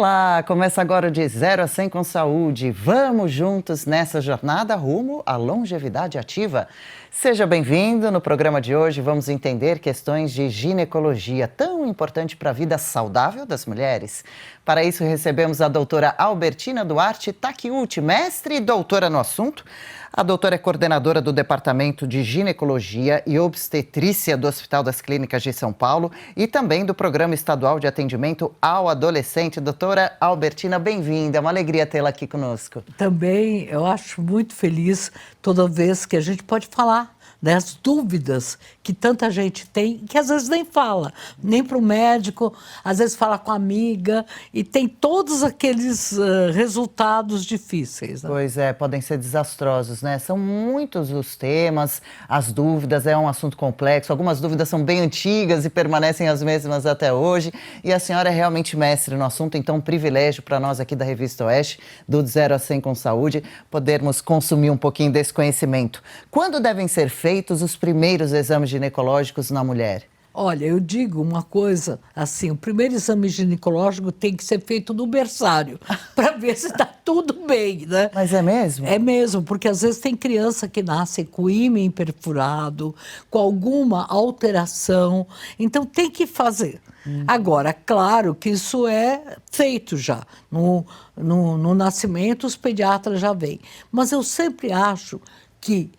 Olá, começa agora o de 0 a 100 com saúde. Vamos juntos nessa jornada rumo à longevidade ativa. Seja bem-vindo. No programa de hoje vamos entender questões de ginecologia, tão importante para a vida saudável das mulheres. Para isso recebemos a doutora Albertina Duarte Takeuchi, mestre e doutora no assunto. A doutora é coordenadora do Departamento de Ginecologia e Obstetrícia do Hospital das Clínicas de São Paulo e também do Programa Estadual de Atendimento ao Adolescente. Doutora Albertina, bem-vinda. É uma alegria tê-la aqui conosco. Também eu acho muito feliz toda vez que a gente pode falar das dúvidas que tanta gente tem, que às vezes nem fala, nem para o médico, às vezes fala com a amiga, e tem todos aqueles resultados difíceis. Né? Pois é, podem ser desastrosos, né? São muitos os temas, as dúvidas, é um assunto complexo, algumas dúvidas são bem antigas e permanecem as mesmas até hoje, e a senhora é realmente mestre no assunto, então um privilégio para nós aqui da Revista Oeste, do 0 a 100 com Saúde, podermos consumir um pouquinho desse conhecimento. Quando devem ser feitos os primeiros exames ginecológicos na mulher? Olha, eu digo uma coisa, assim, o primeiro exame ginecológico tem que ser feito no berçário, para ver se está tudo bem, né? Mas é mesmo? É mesmo, porque às vezes tem criança que nasce com ímã perfurado, com alguma alteração, então tem que fazer. Agora, claro que isso é feito já, no nascimento os pediatras já veem, mas eu sempre acho que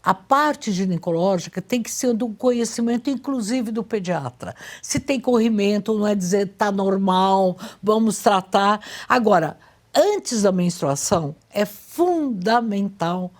a parte ginecológica tem que ser do conhecimento, inclusive do pediatra. Se tem corrimento, não é dizer está normal, vamos tratar. Agora, antes da menstruação, é fundamental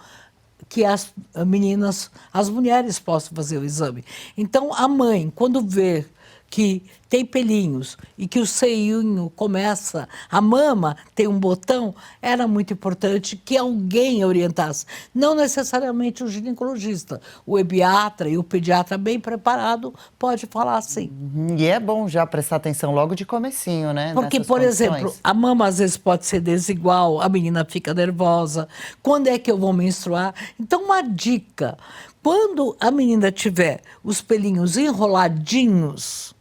que as meninas, as mulheres possam fazer o exame. Então, a mãe, quando vê que tem pelinhos e que o seinho começa, a mama tem um botão, era muito importante que alguém orientasse. Não necessariamente o ginecologista, o ebiatra e o pediatra bem preparado pode falar assim. E é bom já prestar atenção logo de comecinho, né? Porque, por exemplo, a mama às vezes pode ser desigual, a menina fica nervosa. Quando é que eu vou menstruar? Então, uma dica, quando a menina tiver os pelinhos enroladinhos,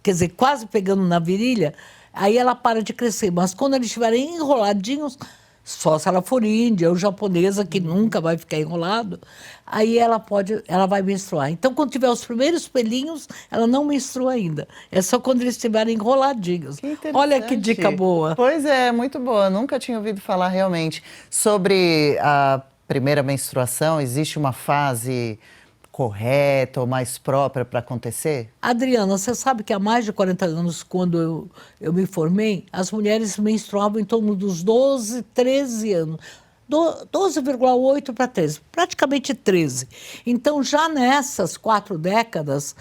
quer dizer, quase pegando na virilha, aí ela para de crescer. Mas quando eles estiverem enroladinhos, só se ela for índia ou japonesa, que nunca vai ficar enrolado, aí ela vai menstruar. Então, quando tiver os primeiros pelinhos, ela não menstrua ainda. É só quando eles estiverem enroladinhos. Olha que dica boa. Pois é, muito boa. Nunca tinha ouvido falar realmente. Sobre a primeira menstruação, existe uma fase correta ou mais própria para acontecer? Adriana, você sabe que há mais de 40 anos, quando eu me formei, as mulheres menstruavam em torno dos 12, 13 anos. 12,8 para 13, praticamente 13. Então, já nessas 4 décadas,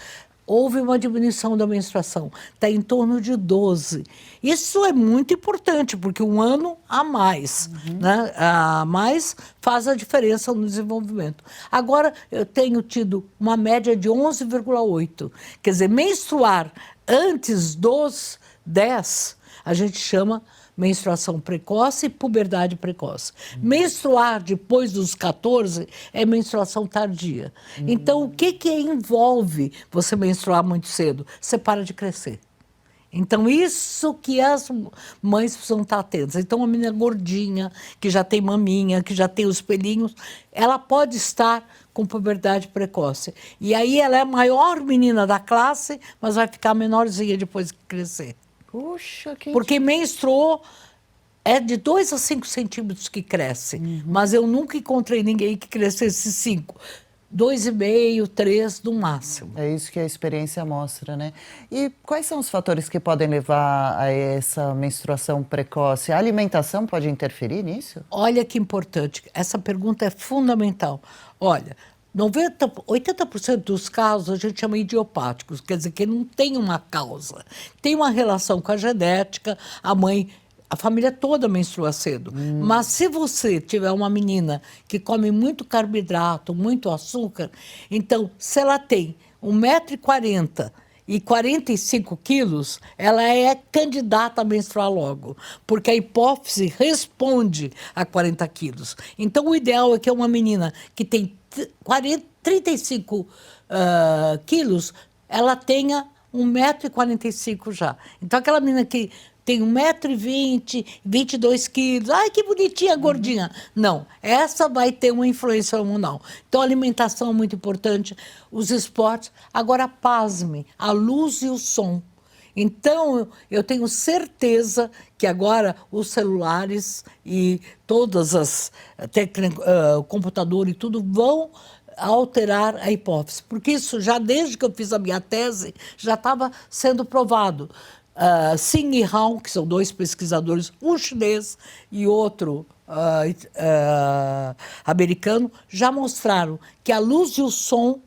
houve uma diminuição da menstruação, está em torno de 12. Isso é muito importante, porque um ano a mais, né? A mais faz a diferença no desenvolvimento. Agora, eu tenho tido uma média de 11,8. Quer dizer, menstruar antes dos 10, a gente chama menstruação precoce e puberdade precoce. Menstruar depois dos 14 é menstruação tardia. Então, o que envolve você menstruar muito cedo? Você para de crescer. Então, isso que as mães precisam estar atentas. Então, a menina gordinha, que já tem maminha, que já tem os pelinhos, ela pode estar com puberdade precoce. E aí ela é a maior menina da classe, mas vai ficar menorzinha depois que crescer. Puxa, que... Porque menstruou é de 2 a 5 centímetros que cresce, mas eu nunca encontrei ninguém que crescesse 5. 2,5, 3 no máximo. É isso que a experiência mostra, né? E quais são os fatores que podem levar a essa menstruação precoce? A alimentação pode interferir nisso? Olha que importante, essa pergunta é fundamental. Olha, 80% dos casos a gente chama idiopáticos, quer dizer, que não tem uma causa. Tem uma relação com a genética, a família toda menstrua cedo. Mas se você tiver uma menina que come muito carboidrato, muito açúcar, então, se ela tem 1,40 m e 45 quilos, ela é candidata a menstruar logo, porque a hipófise responde a 40 quilos. Então, o ideal é que uma menina que tem 35 quilos, ela tenha 1,45 m já. Então, aquela menina que tem 1,20 m, 22 quilos. Ai, que bonitinha, gordinha. Não, essa vai ter uma influência hormonal. Então, a alimentação é muito importante, os esportes. Agora, pasme, a luz e o som. Então, eu tenho certeza que agora os celulares e todas as técnicas, computador e tudo vão alterar a hipófise. Porque isso já desde que eu fiz a minha tese, já estava sendo provado. Sing e Hao, que são 2 pesquisadores, um chinês e outro americano, já mostraram que a luz e o som,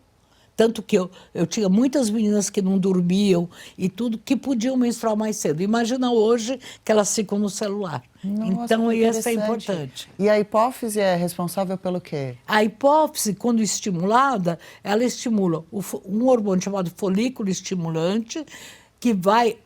tanto que eu tinha muitas meninas que não dormiam e tudo, que podiam menstruar mais cedo. Imagina hoje que elas ficam no celular. Nossa, então, que isso é interessante. importante. E a hipófise é responsável pelo quê? A hipófise, quando estimulada, ela estimula um hormônio chamado folículo estimulante, que vai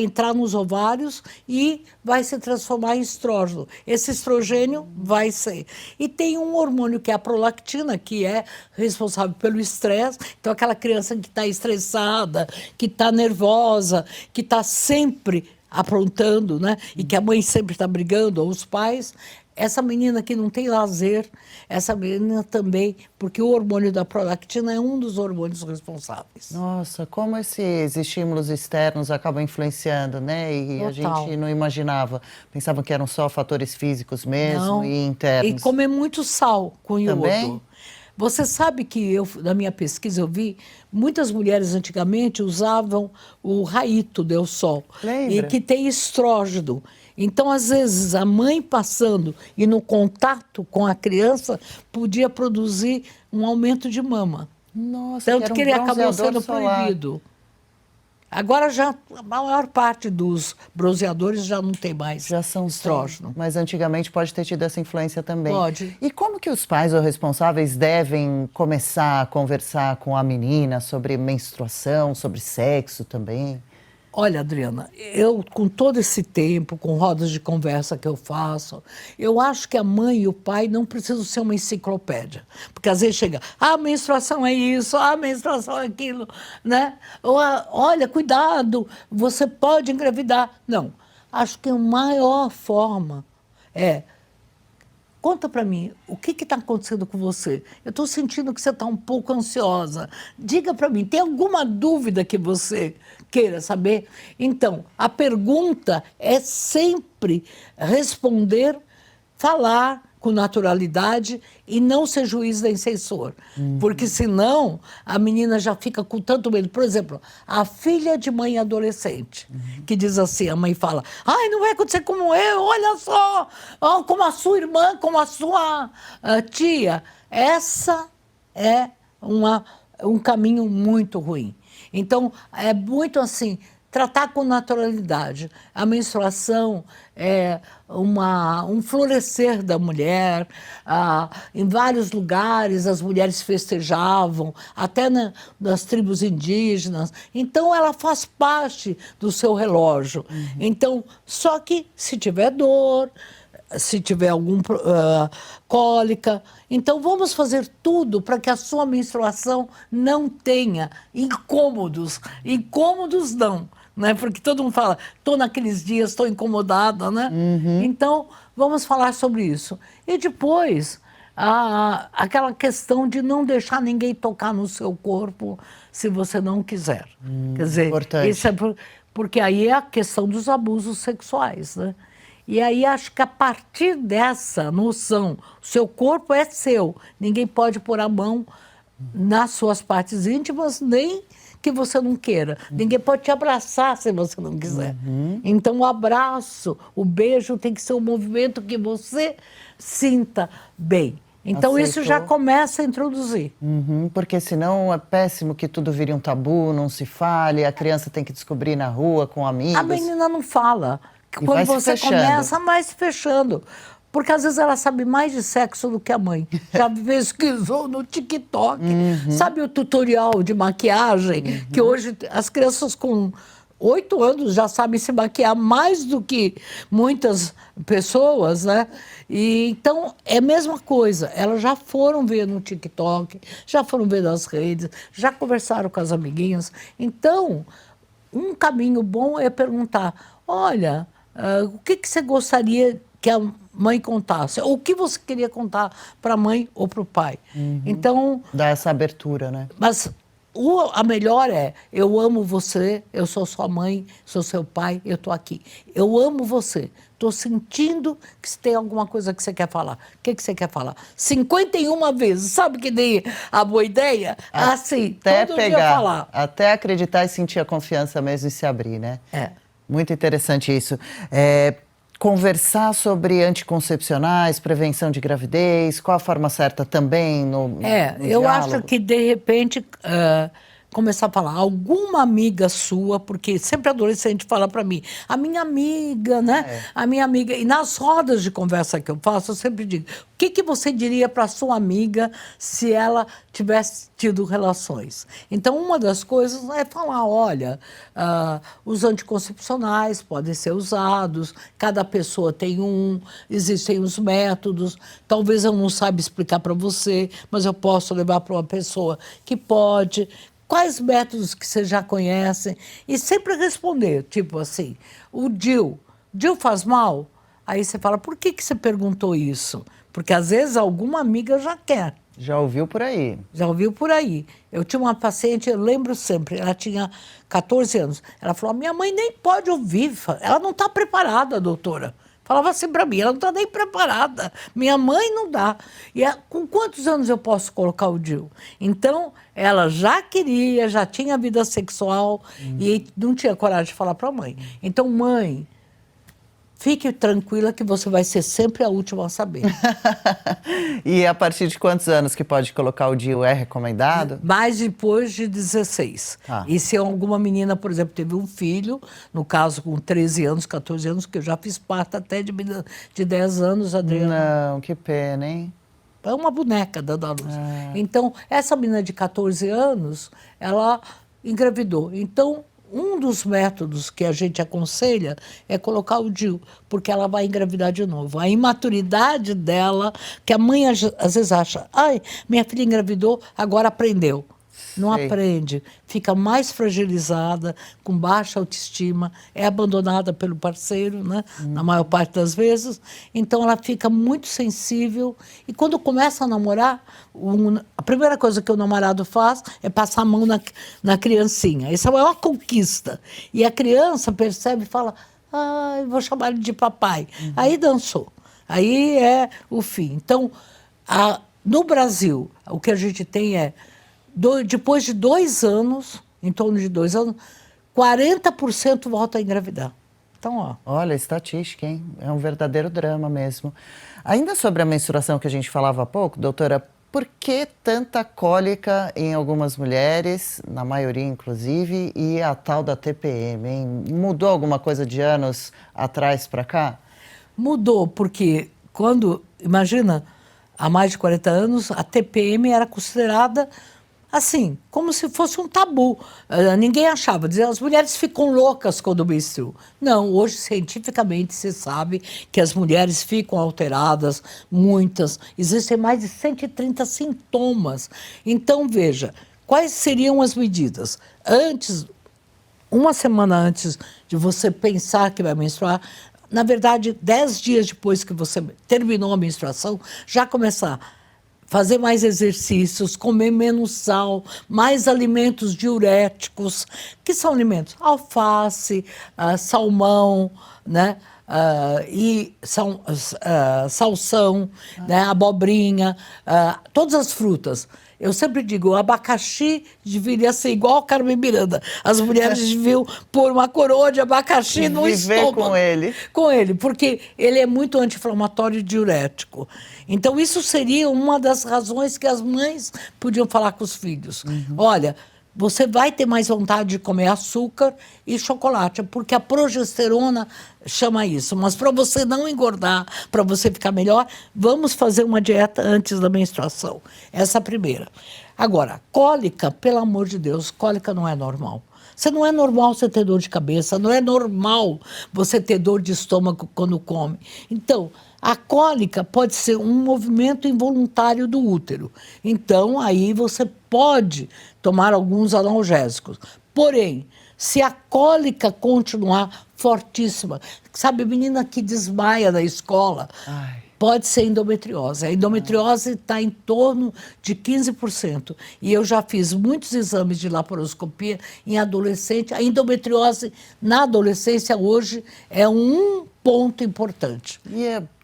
entrar nos ovários e vai se transformar em estrógeno. Esse estrogênio vai ser. E tem um hormônio que é a prolactina, que é responsável pelo estresse. Então, aquela criança que está estressada, que está nervosa, que está sempre aprontando, né? E que a mãe sempre está brigando, ou os pais. Essa menina que não tem lazer, essa menina também, porque o hormônio da prolactina é um dos hormônios responsáveis. Nossa, como esses estímulos externos acabam influenciando, né? E a Total. gente não imaginava. Pensavam que eram só fatores físicos mesmo Não. e internos. E comer muito sal com iodo. Também? Você sabe que na minha pesquisa eu vi, muitas mulheres antigamente usavam o Raito Del Sol. Lembra? E que tem estrógeno. Então, às vezes, a mãe passando e no contato com a criança podia produzir um aumento de mama. Nossa, Tanto era que ele acabou bronzeador sendo solar. proibido. Agora já a maior parte dos bronzeadores já não tem mais Já são estrógeno. Mas antigamente pode ter tido essa influência também. Pode. E como que os pais ou responsáveis devem começar a conversar com a menina sobre menstruação, sobre sexo também? Olha, Adriana, eu com todo esse tempo, com rodas de conversa que eu faço, eu acho que a mãe e o pai não precisam ser uma enciclopédia. Porque às vezes chega, a menstruação é isso, a menstruação é aquilo, né? Ou, olha, cuidado, você pode engravidar. Não, acho que a maior forma é, conta para mim, o que está acontecendo com você? Eu estou sentindo que você está um pouco ansiosa. Diga para mim, tem alguma dúvida que você queira saber? Então, a pergunta é sempre responder, falar com naturalidade e não ser juiz nem censor. Porque senão a menina já fica com tanto medo. Por exemplo, a filha de mãe adolescente, que diz assim, a mãe fala, ai, não vai acontecer como eu, olha só, ó, como a sua irmã, como a sua tia. Essa é um caminho muito ruim. Então, é muito assim, tratar com naturalidade. A menstruação é um florescer da mulher. Em vários lugares as mulheres festejavam, até nas tribos indígenas. Então, ela faz parte do seu relógio. Então, só que se tiver dor, se tiver algum cólica. Então, vamos fazer tudo para que a sua menstruação não tenha incômodos. Incômodos não, né? Porque todo mundo fala, estou naqueles dias, estou incomodada, né? Então, vamos falar sobre isso. E depois, aquela questão de não deixar ninguém tocar no seu corpo se você não quiser. Quer dizer, importante. isso é porque aí é a questão dos abusos sexuais, né? E aí acho que a partir dessa noção, o seu corpo é seu, ninguém pode pôr a mão nas suas partes íntimas, nem que você não queira. Ninguém pode te abraçar se você não quiser. Então o abraço, o beijo tem que ser um movimento que você sinta bem. Então isso já Aceitou. começa a introduzir. Porque senão é péssimo que tudo vire um tabu, não se fale, a criança tem que descobrir na rua com amigos. A menina não fala. E Quando vai se você fechando. começa, vai se fechando. Porque às vezes ela sabe mais de sexo do que a mãe. Já pesquisou no TikTok. Sabe o tutorial de maquiagem? Que hoje as crianças com 8 anos já sabem se maquiar mais do que muitas pessoas, né? E, então, é a mesma coisa. Elas já foram ver no TikTok, já foram ver nas redes, já conversaram com as amiguinhas. Então, um caminho bom é perguntar, olha, o que você gostaria que a mãe contasse? Ou o que você queria contar para a mãe ou para o pai? Então, Dá essa abertura, né? mas a melhor é, eu amo você, eu sou sua mãe, sou seu pai, eu estou aqui. Eu amo você. Estou sentindo que se tem alguma coisa que você quer falar. O que você quer falar? 51 vezes. Sabe que nem a boa ideia? Assim, Até todo dia pegar, falar. até acreditar e sentir a confiança mesmo e se abrir, né? É. Muito interessante isso. Conversar sobre anticoncepcionais, prevenção de gravidez, qual a forma certa também no Eu diálogo? acho que, de repente, começar a falar, alguma amiga sua, porque sempre adolescente fala para mim, a minha amiga, né? A minha amiga. E nas rodas de conversa que eu faço, eu sempre digo, o que você diria para sua amiga se ela tivesse tido relações? Então, uma das coisas é falar, olha, os anticoncepcionais podem ser usados, cada pessoa tem existem os métodos, talvez eu não saiba explicar para você, mas eu posso levar para uma pessoa que pode. Quais métodos que você já conhece? E sempre responder, tipo assim, o DIU faz mal? Aí você fala, por que você perguntou isso? Porque às vezes alguma amiga já quer. Já ouviu por aí? Já ouviu por aí. Eu tinha uma paciente, eu lembro sempre, ela tinha 14 anos. Ela falou, minha mãe nem pode ouvir, ela não está preparada, doutora. Falava assim para mim, ela não está nem preparada. Minha mãe não dá. E com quantos anos eu posso colocar o DIU? Então, ela já queria, já tinha vida sexual e não tinha coragem de falar para a mãe. Então, mãe, fique tranquila que você vai ser sempre a última a saber. E a partir de quantos anos que pode colocar o DIU? É recomendado? Mas depois de 16. E se alguma menina, por exemplo, teve um filho, no caso com 13 anos, 14 anos, que eu já fiz parte até de 10 anos, Adriana. Não, que pena, hein? É uma boneca dando a luz. Então, essa menina de 14 anos, ela engravidou. Então, um dos métodos que a gente aconselha é colocar o DIU, porque ela vai engravidar de novo. A imaturidade dela, que a mãe às vezes acha, ai, minha filha engravidou, agora aprendeu. Não Sei. aprende, fica mais fragilizada, com baixa autoestima, é abandonada pelo parceiro, né? Na maior parte das vezes. Então, ela fica muito sensível. E quando começa a namorar, a primeira coisa que o namorado faz é passar a mão na criancinha. Isso é uma conquista. E a criança percebe e fala, ai, vou chamar ele de papai. Aí dançou. Aí é o fim. Então, no Brasil, o que a gente tem é, depois de 2 anos, em torno de 2 anos, 40% volta a engravidar. Então, ó. Olha, estatística, hein? É um verdadeiro drama mesmo. Ainda sobre a menstruação que a gente falava há pouco, doutora, por que tanta cólica em algumas mulheres, na maioria inclusive, e a tal da TPM, hein? Mudou alguma coisa de anos atrás para cá? Mudou, porque imagina, há mais de 40 anos, a TPM era considerada assim, como se fosse um tabu. Ninguém achava. Dizia, as mulheres ficam loucas quando menstruam. Não, hoje cientificamente se sabe que as mulheres ficam alteradas, muitas. Existem mais de 130 sintomas. Então, veja, quais seriam as medidas? Uma semana antes de você pensar que vai menstruar, na verdade, 10 dias depois que você terminou a menstruação, já começar fazer mais exercícios, comer menos sal, mais alimentos diuréticos. Que são alimentos? Alface, salmão, né? Salsão, né? Abobrinha, todas as frutas. Eu sempre digo, o abacaxi deveria ser igual ao Carmen Miranda. As mulheres deviam pôr uma coroa de abacaxi no estômago. Viver com ele. Com ele, porque ele é muito anti-inflamatório e diurético. Então, isso seria uma das razões que as mães podiam falar com os filhos. Olha, você vai ter mais vontade de comer açúcar e chocolate, porque a progesterona chama isso. Mas para você não engordar, para você ficar melhor, vamos fazer uma dieta antes da menstruação. Essa é a primeira. Agora, cólica, pelo amor de Deus, cólica não é normal. Não é normal você ter dor de cabeça, não é normal você ter dor de estômago quando come. Então, a cólica pode ser um movimento involuntário do útero. Então, aí você pode tomar alguns analgésicos. Porém, Se a cólica continuar fortíssima, sabe, menina que desmaia na escola, pode ser endometriose. A endometriose está em torno de 15%. E eu já fiz muitos exames de laparoscopia em adolescente. A endometriose na adolescência hoje é um ponto importante.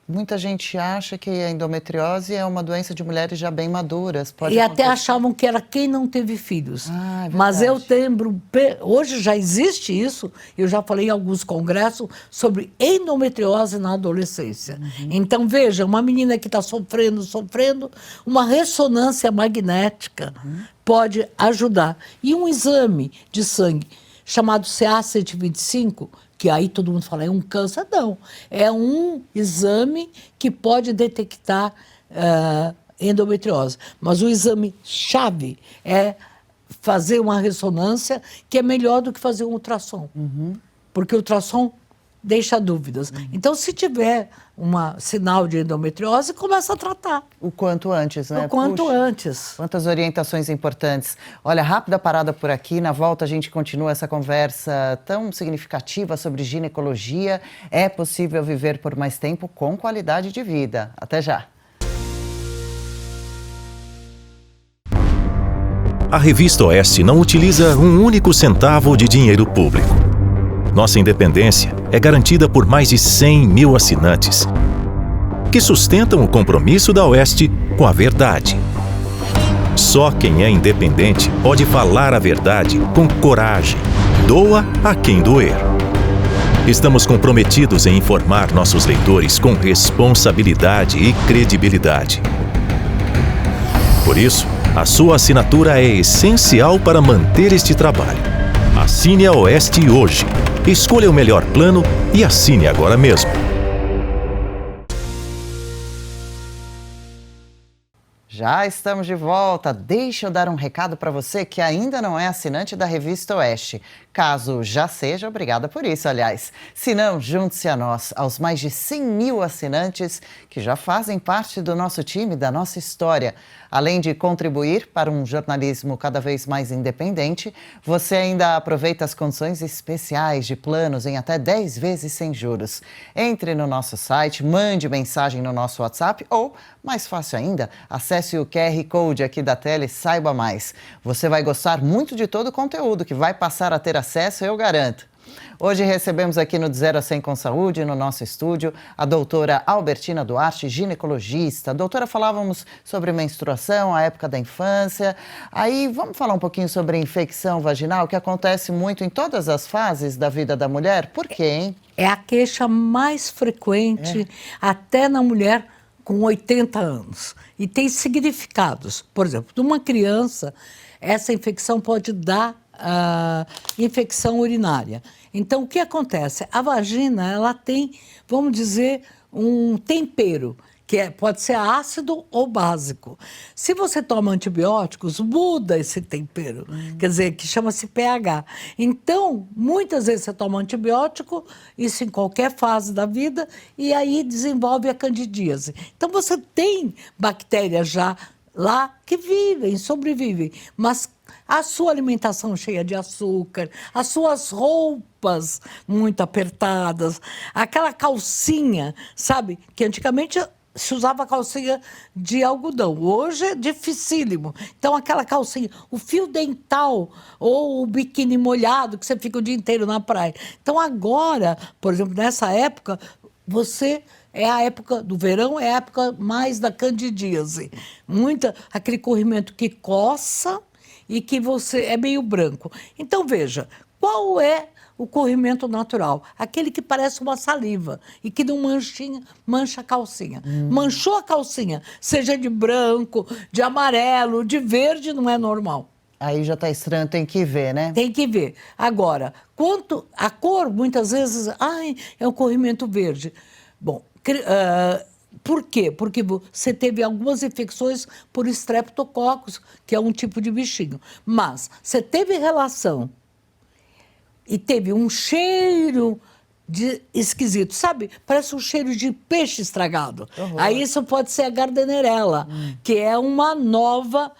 Muita gente acha que a endometriose é uma doença de mulheres já bem maduras. E até achavam que era quem não teve filhos. Mas eu lembro, hoje já existe isso, eu já falei em alguns congressos sobre endometriose na adolescência. Então, veja, uma menina que está sofrendo, uma ressonância magnética pode ajudar. E um exame de sangue chamado CA-125, que aí todo mundo fala, é um câncer. Não, é um exame que pode detectar endometriose. Mas o exame-chave é fazer uma ressonância, que é melhor do que fazer um ultrassom. Porque o ultrassom deixa dúvidas. Então, se tiver um sinal de endometriose, começa a tratar. O quanto antes, né? O quanto antes. Quantas orientações importantes. Olha, rápida parada por aqui. Na volta a gente continua essa conversa tão significativa sobre ginecologia. É possível viver por mais tempo com qualidade de vida. Até já. A Revista Oeste não utiliza um único centavo de dinheiro público. Nossa independência é garantida por mais de 100 mil assinantes, que sustentam o compromisso da Oeste com a verdade. Só quem é independente pode falar a verdade com coragem. Doa a quem doer. Estamos comprometidos em informar nossos leitores com responsabilidade e credibilidade. Por isso, a sua assinatura é essencial para manter este trabalho. Assine a Oeste hoje. Escolha o melhor plano e assine agora mesmo. Já estamos de volta. Deixa eu dar um recado para você que ainda não é assinante da Revista Oeste. Caso já seja, obrigada por isso, aliás. Se não, junte-se a nós, aos mais de 100 mil assinantes que já fazem parte do nosso time, da nossa história. Além de contribuir para um jornalismo cada vez mais independente, você ainda aproveita as condições especiais de planos em até 10 vezes sem juros. Entre no nosso site, mande mensagem no nosso WhatsApp ou, mais fácil ainda, acesse o QR Code aqui da tela e saiba mais. Você vai gostar muito de todo o conteúdo que vai passar a ter acesso, eu garanto. Hoje recebemos aqui no De 0 a 100 com Saúde, no nosso estúdio, a doutora Albertina Duarte, ginecologista. Doutora, falávamos sobre menstruação, a época da infância. Aí vamos falar um pouquinho sobre infecção vaginal, que acontece muito em todas as fases da vida da mulher. Por quê, hein? É a queixa mais frequente, até na mulher com 80 anos. E tem significados. Por exemplo, de uma criança, essa infecção pode dar infecção urinária. Então, o que acontece? A vagina, ela tem, vamos dizer, um tempero, que pode ser ácido ou básico. Se você toma antibióticos, muda esse tempero, quer dizer, que chama-se pH. Então, muitas vezes você toma antibiótico, isso em qualquer fase da vida, e aí desenvolve a candidíase. Então, você tem bactérias já lá que vivem, sobrevivem, mas a sua alimentação cheia de açúcar, as suas roupas muito apertadas, aquela calcinha, sabe, que antigamente se usava calcinha de algodão, hoje é dificílimo. Então, aquela calcinha, o fio dental ou o biquíni molhado, que você fica o dia inteiro na praia. Então, agora, por exemplo, nessa época, é a época do verão, é a época mais da candidíase. Aquele corrimento que coça e que você é meio branco. Então, veja, qual é o corrimento natural? Aquele que parece uma saliva e que não mancha a calcinha. Manchou a calcinha, seja de branco, de amarelo, de verde, não é normal. Aí já está estranho, tem que ver, né? Tem que ver. Agora, quanto a cor, muitas vezes, é um corrimento verde. Bom, por quê? Porque você teve algumas infecções por estreptococcus, que é um tipo de bichinho. Mas você teve relação e teve um cheiro de esquisito, sabe? Parece um cheiro de peixe estragado. Horror. Aí isso pode ser a Gardnerella, que é uma nova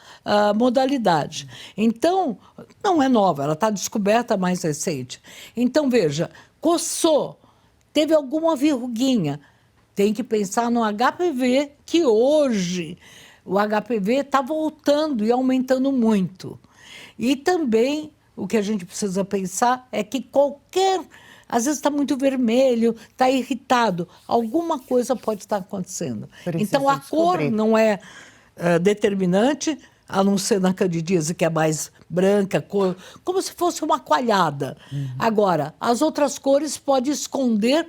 modalidade. Então, não é nova, ela está descoberta mais recente. Então, veja, coçou, teve alguma verruguinha, tem que pensar no HPV, que hoje o HPV está voltando e aumentando muito. E também o que a gente precisa pensar é que às vezes está muito vermelho, está irritado, alguma coisa pode estar acontecendo. Precisa então a cor descobrir. não é determinante, a não ser na candidíase, que é mais branca, como se fosse uma coalhada. Agora, as outras cores podem esconder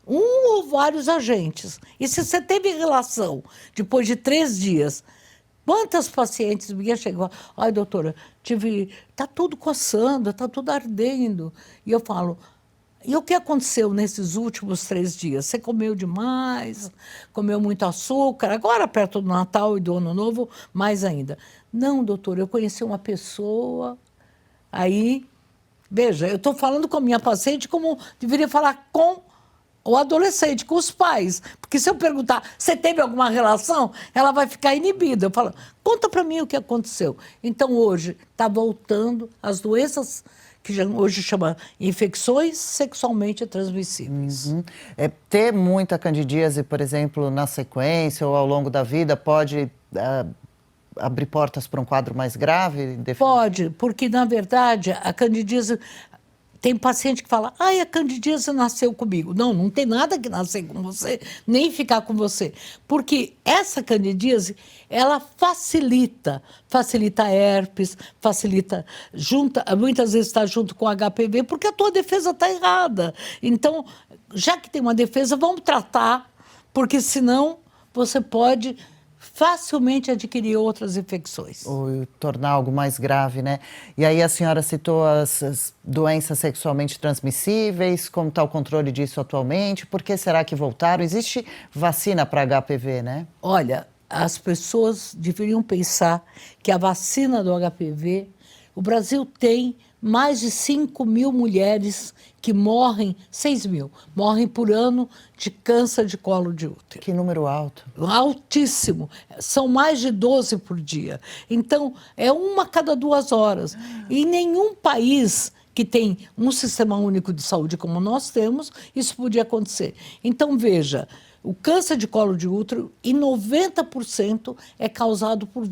um ou vários agentes. E se você teve relação depois de 3 dias, quantas pacientes minhas chegam, ai, doutora, está tudo coçando, está tudo ardendo. E eu falo, e o que aconteceu nesses últimos 3 dias? Você comeu demais, comeu muito açúcar, agora perto do Natal e do Ano Novo, mais ainda. Não, doutora, eu conheci uma pessoa, aí, veja, eu estou falando com a minha paciente como deveria falar com o adolescente, com os pais. Porque se eu perguntar, você teve alguma relação? Ela vai ficar inibida. Eu falo, conta para mim o que aconteceu. Então, hoje, está voltando as doenças que hoje chama infecções sexualmente transmissíveis. Ter muita candidíase, por exemplo, na sequência ou ao longo da vida, pode abrir portas para um quadro mais grave? Pode, porque, na verdade, a candidíase... Tem paciente que fala, ai, a candidíase nasceu comigo. Não, não tem nada que nascer com você, nem ficar com você. Porque essa candidíase, ela facilita a herpes, muitas vezes está junto com HPV, porque a tua defesa está errada. Então, já que tem uma defesa, vamos tratar, porque senão você pode facilmente adquirir outras infecções. Ou tornar algo mais grave, né? E aí a senhora citou as doenças sexualmente transmissíveis, como está o controle disso atualmente? Por que será que voltaram? Existe vacina para HPV, né? Olha, as pessoas deveriam pensar que a vacina do HPV, o Brasil tem mais de 5.000 mulheres que morrem, 6.000, morrem por ano de câncer de colo de útero. Que número alto. Altíssimo. São mais de 12 por dia. Então, é uma a cada 2 horas. E em nenhum país que tem um sistema único de saúde como nós temos, isso podia acontecer. Então, veja, o câncer de colo de útero, em 90%, é causado por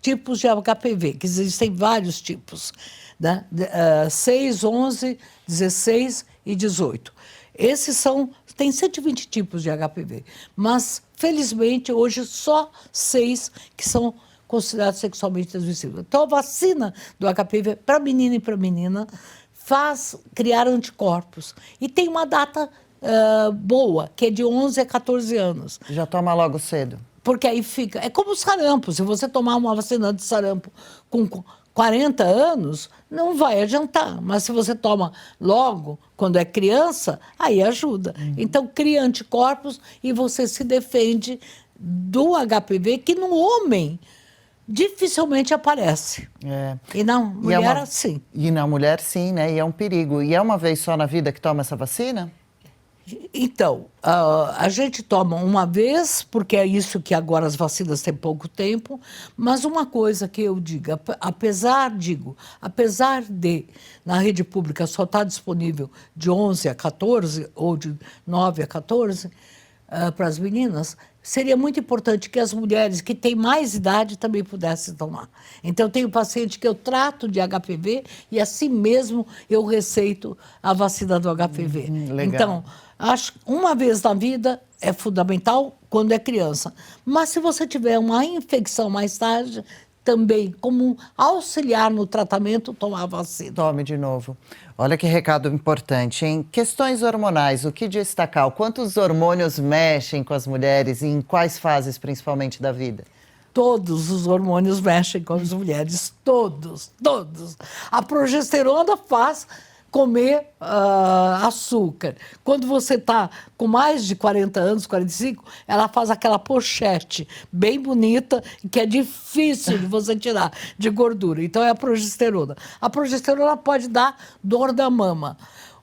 tipos de HPV, que existem vários tipos, né? 6, 11, 16 e 18. Tem 120 tipos de HPV, mas, felizmente, hoje só 6 que são considerados sexualmente transmissíveis. Então, a vacina do HPV, para menina e para menina, faz criar anticorpos. E tem uma data boa, que é de 11 a 14 anos. Já toma logo cedo. Porque aí fica... É como o sarampo. Se você tomar uma vacina de sarampo com 40 anos, não vai adiantar. Mas se você toma logo, quando é criança, aí ajuda. Então, cria anticorpos e você se defende do HPV, que no homem dificilmente aparece. E na mulher, sim. E na mulher, sim, né? E é um perigo. E é uma vez só na vida que toma essa vacina? Então, a gente toma uma vez, porque é isso que agora as vacinas têm pouco tempo, mas uma coisa que eu digo, apesar de na rede pública só estar disponível de 11 a 14 ou de 9 a 14 para as meninas, seria muito importante que as mulheres que têm mais idade também pudessem tomar. Então, eu tenho paciente que eu trato de HPV e assim mesmo eu receito a vacina do HPV. Legal. Então, acho que uma vez na vida é fundamental quando é criança. Mas se você tiver uma infecção mais tarde, também, como um auxiliar no tratamento, tomar a vacina. Tome de novo. Olha que recado importante, hein? Questões hormonais, o que destacar? Quantos hormônios mexem com as mulheres e em quais fases, principalmente, da vida? Todos os hormônios mexem com as mulheres, todos. A progesterona faz comer açúcar. Quando você está com mais de 40 anos, 45, ela faz aquela pochete bem bonita, que é difícil de você tirar de gordura. Então, é a progesterona. A progesterona pode dar dor da mama.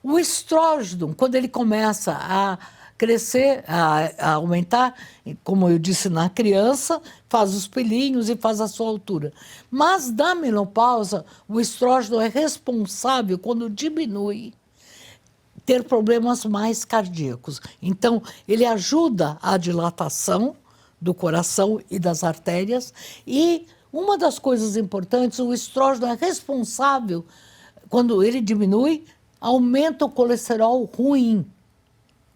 O estrógeno, quando ele começa a crescer, a aumentar, como eu disse, na criança, faz os pelinhos e faz a sua altura. Mas na menopausa, o estrógeno é responsável, quando diminui, ter problemas mais cardíacos. Então, ele ajuda a dilatação do coração e das artérias. E uma das coisas importantes, o estrógeno é responsável, quando ele diminui, aumenta o colesterol ruim,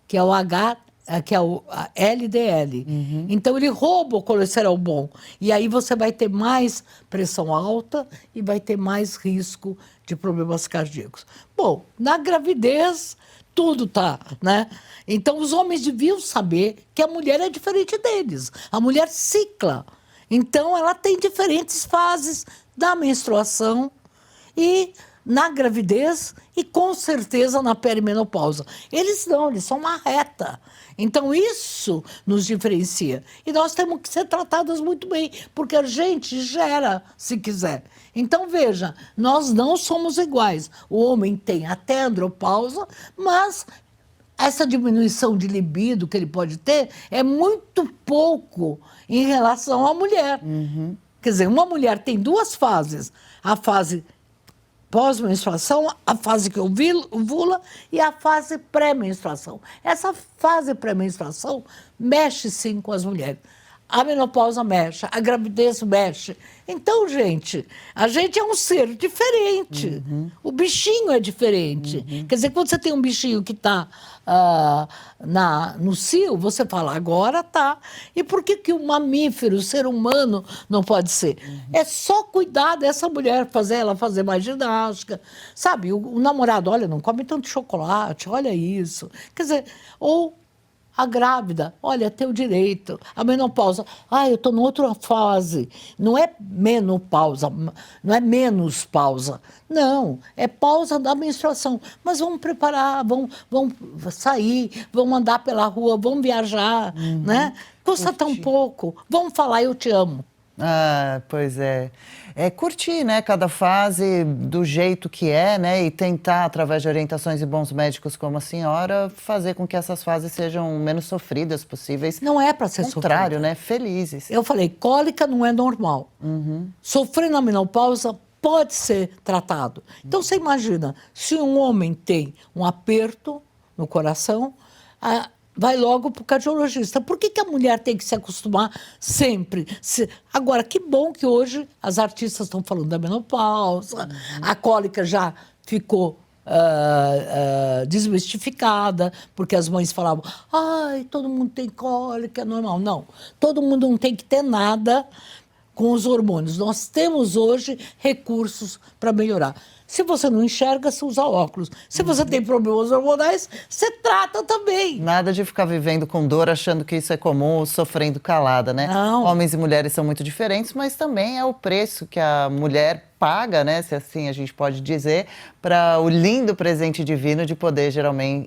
que é o LDL. Então, ele rouba o colesterol bom. E aí você vai ter mais pressão alta e vai ter mais risco de problemas cardíacos. Bom, na gravidez, tudo tá, né? Então, os homens deviam saber que a mulher é diferente deles. A mulher cicla. Então, ela tem diferentes fases da menstruação e na gravidez e, com certeza, na perimenopausa. Eles não, eles são uma reta. Então, isso nos diferencia. E nós temos que ser tratadas muito bem, porque a gente gera, se quiser. Então, veja, nós não somos iguais. O homem tem até andropausa, mas essa diminuição de libido que ele pode ter é muito pouco em relação à mulher. Quer dizer, uma mulher tem duas fases. A fase pós-menstruação, a fase que ovula e a fase pré-menstruação. Essa fase pré-menstruação mexe sim com as mulheres. A menopausa mexe, a gravidez mexe. Então, gente, a gente é um ser diferente. O bichinho é diferente. Quer dizer, quando você tem um bichinho que está no cio, você fala, agora tá. E por que o mamífero, o ser humano, não pode ser? É só cuidar dessa mulher, fazer ela fazer mais ginástica. Sabe, o namorado, olha, não come tanto chocolate, olha isso. Quer dizer, ou a grávida, olha, tem o direito. A menopausa, eu estou em outra fase. Não é menopausa, não é menos pausa. Não, é pausa da menstruação. Mas vamos preparar, vamos sair, vamos andar pela rua, vamos viajar, né? Custa tão pouco. Vamos falar, eu te amo. Ah, pois é. É curtir, né, cada fase do jeito que é, né, e tentar, através de orientações e bons médicos como a senhora, fazer com que essas fases sejam menos sofridas possíveis. Não é para ser sofridas. Ao contrário, né, felizes. Eu falei, cólica não é normal. Sofrer na menopausa pode ser tratado. Então, você imagina, se um homem tem um aperto no coração, vai logo para o cardiologista. Por que a mulher tem que se acostumar sempre? Agora, que bom que hoje as artistas estão falando da menopausa, a cólica já ficou desmistificada, porque as mães falavam, todo mundo tem cólica, é normal. Não, todo mundo não tem que ter nada com os hormônios. Nós temos hoje recursos para melhorar. Se você não enxerga, você usa óculos. Se você tem problemas hormonais, você trata também. Nada de ficar vivendo com dor, achando que isso é comum, ou sofrendo calada, né? Não. Homens e mulheres são muito diferentes, mas também é o preço que a mulher paga, né? Se assim a gente pode dizer, para o lindo presente divino de poder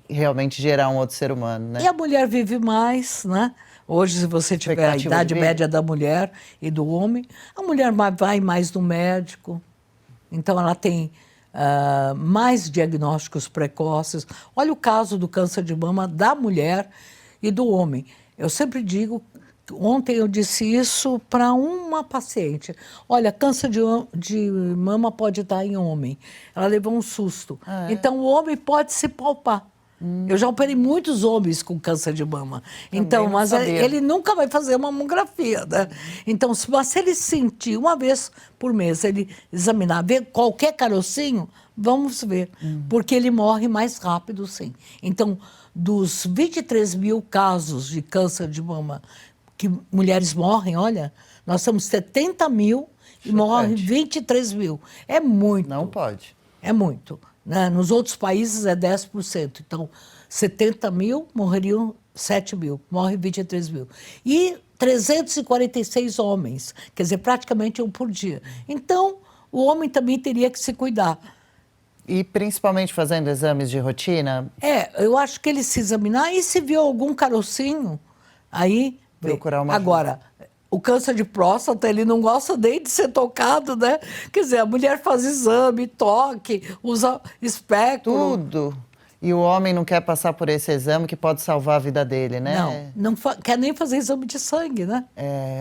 realmente gerar um outro ser humano, né? E a mulher vive mais, né? Hoje, se você tiver a idade média da mulher e do homem, a mulher vai mais no médico. Então, ela tem mais diagnósticos precoces. Olha o caso do câncer de mama da mulher e do homem. Eu sempre digo, ontem eu disse isso para uma paciente. Olha, câncer de mama pode dar em homem. Ela levou um susto. Então, o homem pode se palpar. Eu já operei muitos homens com câncer de mama. Então, mas ele nunca vai fazer uma mamografia, né? Então, se ele sentir uma vez por mês, ele examinar, ver qualquer carocinho, vamos ver. Porque ele morre mais rápido, sim. Então, dos 23 mil casos de câncer de mama que mulheres morrem, olha, nós temos 70 mil e morrem 23 mil. É muito. Não pode. É muito. Né? Nos outros países é 10%. Então, 70 mil, morreriam 7 mil, morrem 23 mil. E 346 homens, quer dizer, praticamente um por dia. Então, o homem também teria que se cuidar. E principalmente fazendo exames de rotina? Eu acho que ele se examinar e se viu algum carocinho, aí... Procurar uma Agora... O câncer de próstata, ele não gosta nem de ser tocado, né? Quer dizer, a mulher faz exame, toque, usa espectro. Tudo. E o homem não quer passar por esse exame que pode salvar a vida dele, né? Não quer nem fazer exame de sangue, né?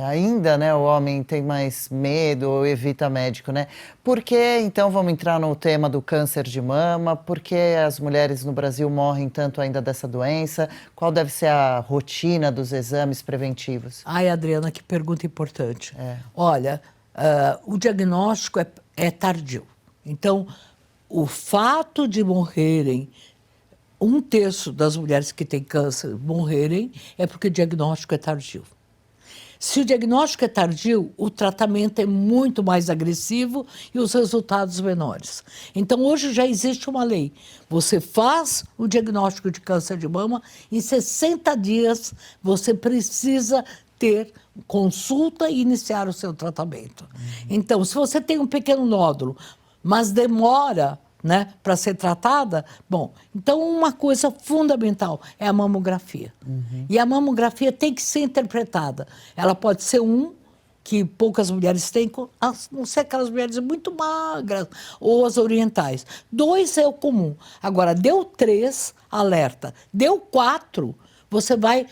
Ainda, né, o homem tem mais medo ou evita médico, né? Por que, então, vamos entrar no tema do câncer de mama? Por que as mulheres no Brasil morrem tanto ainda dessa doença? Qual deve ser a rotina dos exames preventivos? Ai, Adriana, que pergunta importante. Olha, o diagnóstico é tardio. Então, o fato de morrerem 1/3 das mulheres que têm câncer morrerem é porque o diagnóstico é tardio. Se o diagnóstico é tardio, o tratamento é muito mais agressivo e os resultados menores. Então, hoje já existe uma lei. Você faz o diagnóstico de câncer de mama, em 60 dias você precisa ter consulta e iniciar o seu tratamento. Então, se você tem um pequeno nódulo, mas demora, né, para ser tratada, bom, então uma coisa fundamental é a mamografia. E a mamografia tem que ser interpretada. Ela pode ser que poucas mulheres têm, a não ser aquelas mulheres muito magras, ou as orientais. 2 é o comum. Agora, deu 3, alerta. Deu 4, você vai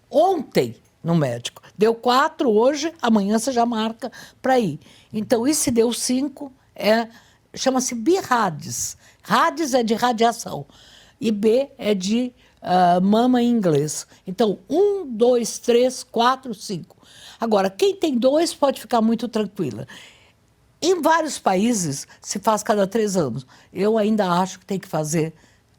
ontem no médico. Deu 4 hoje, amanhã você já marca para ir. Então, e se deu 5, chama-se BIRADS. RADS é de radiação. E B é de mama em inglês. Então, 1, 2, 3, 4, 5. Agora, quem tem 2 pode ficar muito tranquila. Em vários países, se faz cada 3 anos. Eu ainda acho que tem que fazer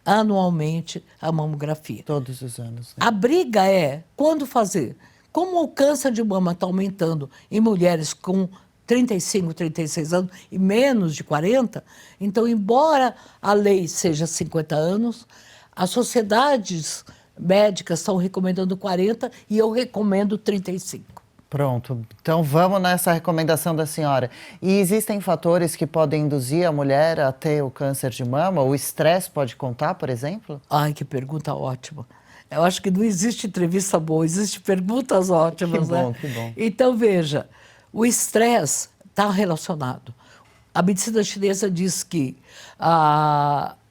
anualmente a mamografia. Todos os anos, né? A briga é quando fazer. Como o câncer de mama está aumentando em mulheres com 35, 36 anos e menos de 40, então, embora a lei seja 50 anos, as sociedades médicas estão recomendando 40 e eu recomendo 35. Pronto, então vamos nessa recomendação da senhora. E existem fatores que podem induzir a mulher a ter o câncer de mama? O estresse pode contar, por exemplo? Ai, que pergunta ótima. Eu acho que não existe entrevista boa, existem perguntas ótimas, que bom, né? Que bom. Então, veja, o estresse está relacionado. A medicina chinesa diz que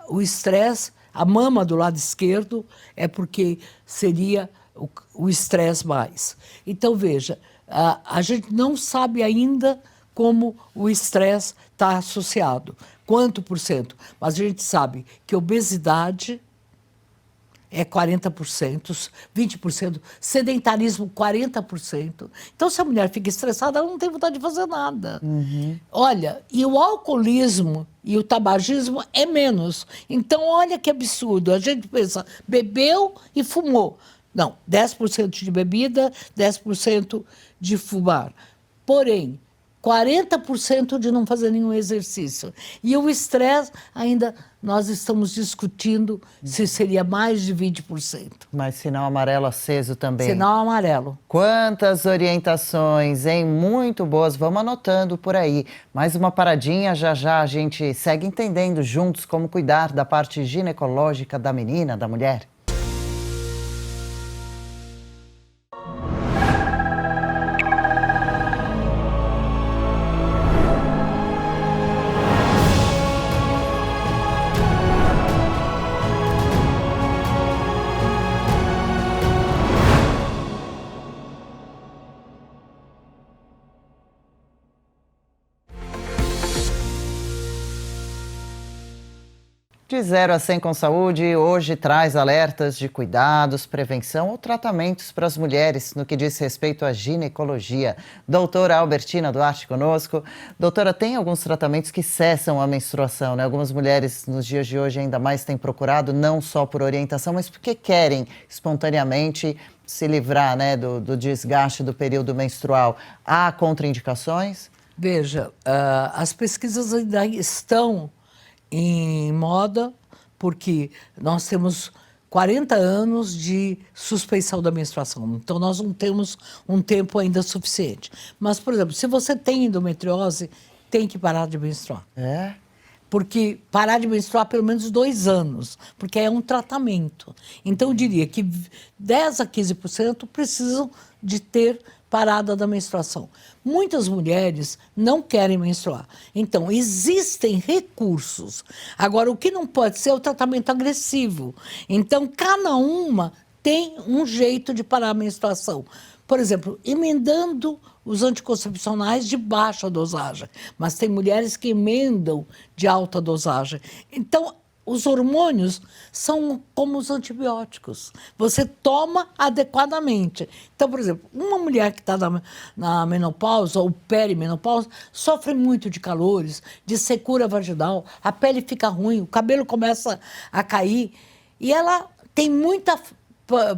o estresse, a mama do lado esquerdo, é porque seria o estresse mais. Então, veja, a gente não sabe ainda como o estresse está associado, quanto por cento, mas a gente sabe que obesidade é 40%, 20%, sedentarismo 40%. Então, se a mulher fica estressada, ela não tem vontade de fazer nada. Olha, e o alcoolismo e o tabagismo é menos. Então, olha que absurdo. A gente pensa, bebeu e fumou. Não, 10% de bebida, 10% de fumar. Porém, 40% de não fazer nenhum exercício. E o estresse, ainda nós estamos discutindo se seria mais de 20%. Mas sinal amarelo aceso também. Sinal amarelo. Quantas orientações, hein? Muito boas. Vamos anotando por aí. Mais uma paradinha, já já a gente segue entendendo juntos como cuidar da parte ginecológica da menina, da mulher. De 0 a 100 com saúde, hoje traz alertas de cuidados, prevenção ou tratamentos para as mulheres no que diz respeito à ginecologia. Doutora Albertina Duarte conosco. Doutora, tem alguns tratamentos que cessam a menstruação, né? Algumas mulheres nos dias de hoje ainda mais têm procurado, não só por orientação, mas porque querem espontaneamente se livrar, né, do desgaste do período menstrual. Há contraindicações? Veja, as pesquisas ainda estão em moda, porque nós temos 40 anos de suspensão da menstruação. Então, nós não temos um tempo ainda suficiente. Mas, por exemplo, se você tem endometriose, tem que parar de menstruar. porque parar de menstruar pelo menos 2 anos, porque é um tratamento. Então, eu diria que 10 a 15% precisam de ter parada da menstruação. Muitas mulheres não querem menstruar. Então, existem recursos. Agora, o que não pode ser é o tratamento agressivo. Então, cada uma tem um jeito de parar a menstruação. Por exemplo, emendando os anticoncepcionais de baixa dosagem. Mas tem mulheres que emendam de alta dosagem. Então, os hormônios são como os antibióticos. Você toma adequadamente. Então, por exemplo, uma mulher que está na menopausa ou perimenopausa sofre muito de calores, de secura vaginal, a pele fica ruim, o cabelo começa a cair e ela tem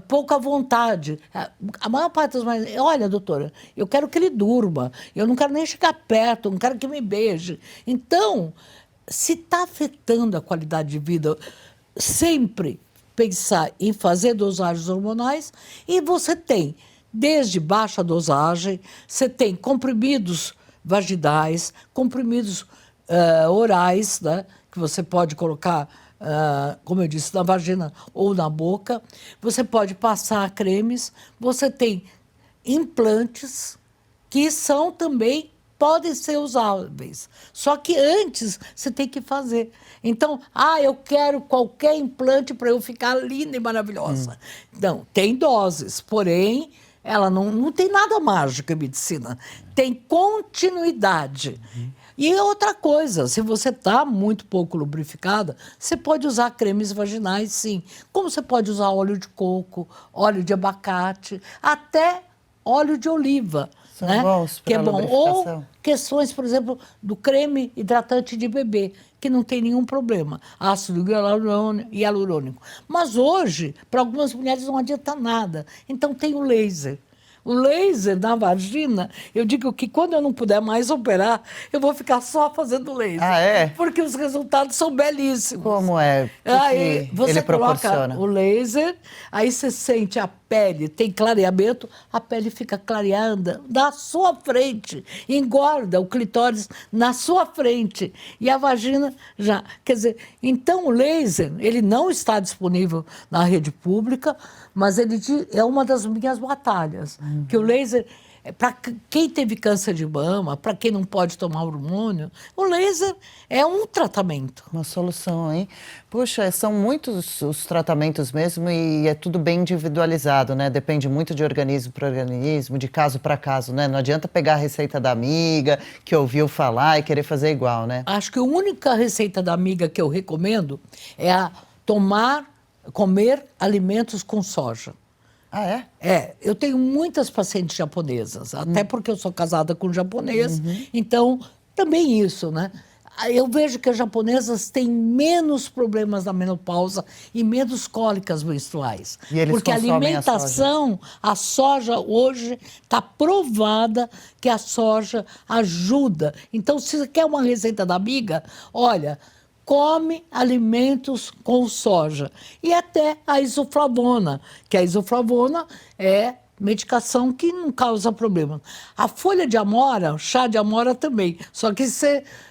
pouca vontade. A maior parte das mulheres, olha, doutora, eu quero que ele durma, eu não quero nem chegar perto, eu não quero que me beije. Então, se está afetando a qualidade de vida, sempre pensar em fazer dosagens hormonais, e você tem, desde baixa dosagem, você tem comprimidos vaginais, comprimidos orais, né, que você pode colocar, como eu disse, na vagina ou na boca, você pode passar cremes, você tem implantes que são também podem ser usáveis. Só que antes você tem que fazer. Então, eu quero qualquer implante para eu ficar linda e maravilhosa. Não, tem doses, porém, ela não tem nada mágico em medicina. Tem continuidade. E outra coisa, se você está muito pouco lubrificada, você pode usar cremes vaginais, sim. Como você pode usar óleo de coco, óleo de abacate, até óleo de oliva. São né? bons Que é para bom. lubrificação. Ou questões, por exemplo, do creme hidratante de bebê, que não tem nenhum problema. Ácido hialurônico. Mas hoje, para algumas mulheres não adianta nada. Então tem o laser. O laser na vagina, eu digo que quando eu não puder mais operar, eu vou ficar só fazendo laser. Ah, é? Porque os resultados são belíssimos. Como é? O que Aí que você ele coloca proporciona? o laser, aí você sente a pele, tem clareamento, a pele fica clareada na sua frente, engorda o clitóris na sua frente e a vagina já. Quer dizer, então o laser, ele não está disponível na rede pública, mas ele é uma das minhas batalhas, que o laser para quem teve câncer de mama, para quem não pode tomar hormônio, o laser é um tratamento. Uma solução, hein? Puxa, são muitos os tratamentos mesmo e é tudo bem individualizado, né? Depende muito de organismo para organismo, de caso para caso, né? Não adianta pegar a receita da amiga que ouviu falar e querer fazer igual, né? Acho que a única receita da amiga que eu recomendo é comer alimentos com soja. Ah, é? Eu tenho muitas pacientes japonesas, até porque eu sou casada com um japonês, então também isso, né? Eu vejo que as japonesas têm menos problemas na menopausa e menos cólicas menstruais. E eles porque a consomem alimentação, a soja hoje está provada que a soja ajuda. Então, se você quer uma receita da amiga, olha, come alimentos com soja. E até a isoflavona, que a isoflavona é medicação que não causa problema. A folha de amora, o chá de amora também. Só que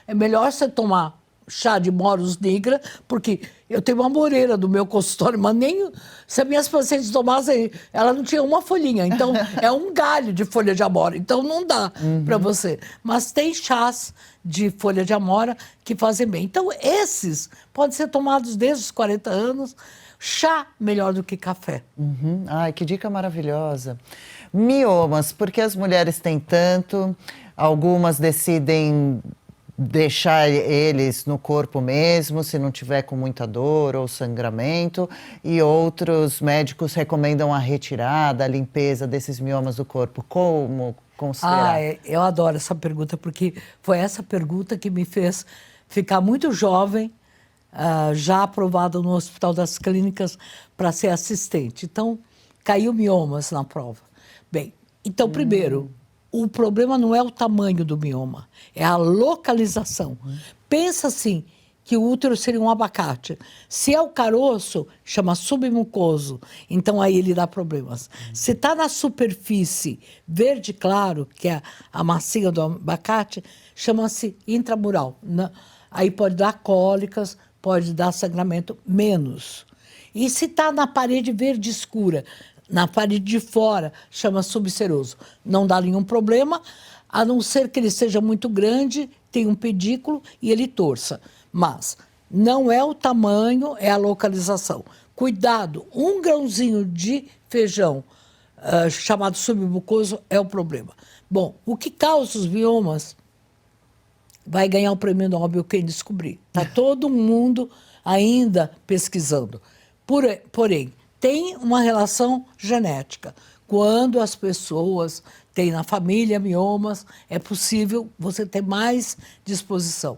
é melhor você tomar chá de moros nigra, porque eu tenho uma moreira do meu consultório, mas nem se as minhas pacientes tomassem, ela não tinha uma folhinha. Então, é um galho de folha de amora. Então, não dá para você. Mas tem chás de folha de amora que fazem bem. Então, esses podem ser tomados desde os 40 anos. Chá melhor do que café. Ai, que dica maravilhosa. Miomas, porque as mulheres têm tanto, algumas decidem deixar eles no corpo mesmo, se não tiver com muita dor ou sangramento, e outros médicos recomendam a retirada, a limpeza desses miomas do corpo. Como considerar? Eu adoro essa pergunta, porque foi essa pergunta que me fez ficar muito jovem, já aprovada no Hospital das Clínicas para ser assistente. Então, caiu miomas na prova. Bem, então, primeiro, o problema não é o tamanho do mioma, é a localização. Pensa assim, que o útero seria um abacate. Se é o caroço, chama submucoso, então aí ele dá problemas. Se está na superfície verde claro, que é a massinha do abacate, chama-se intramural. aí pode dar cólicas, pode dar sangramento menos. E se está na parede verde escura, na parede de fora, chama subseroso. Não dá nenhum problema, a não ser que ele seja muito grande, tem um pedículo e ele torça. Mas não é o tamanho, é a localização. Cuidado, um grãozinho de feijão chamado submucoso é o problema. Bom, o que causa os miomas vai ganhar o prêmio Nobel quem descobrir. Está todo mundo ainda pesquisando. Porém, tem uma relação genética. Quando as pessoas têm na família miomas, é possível você ter mais disposição.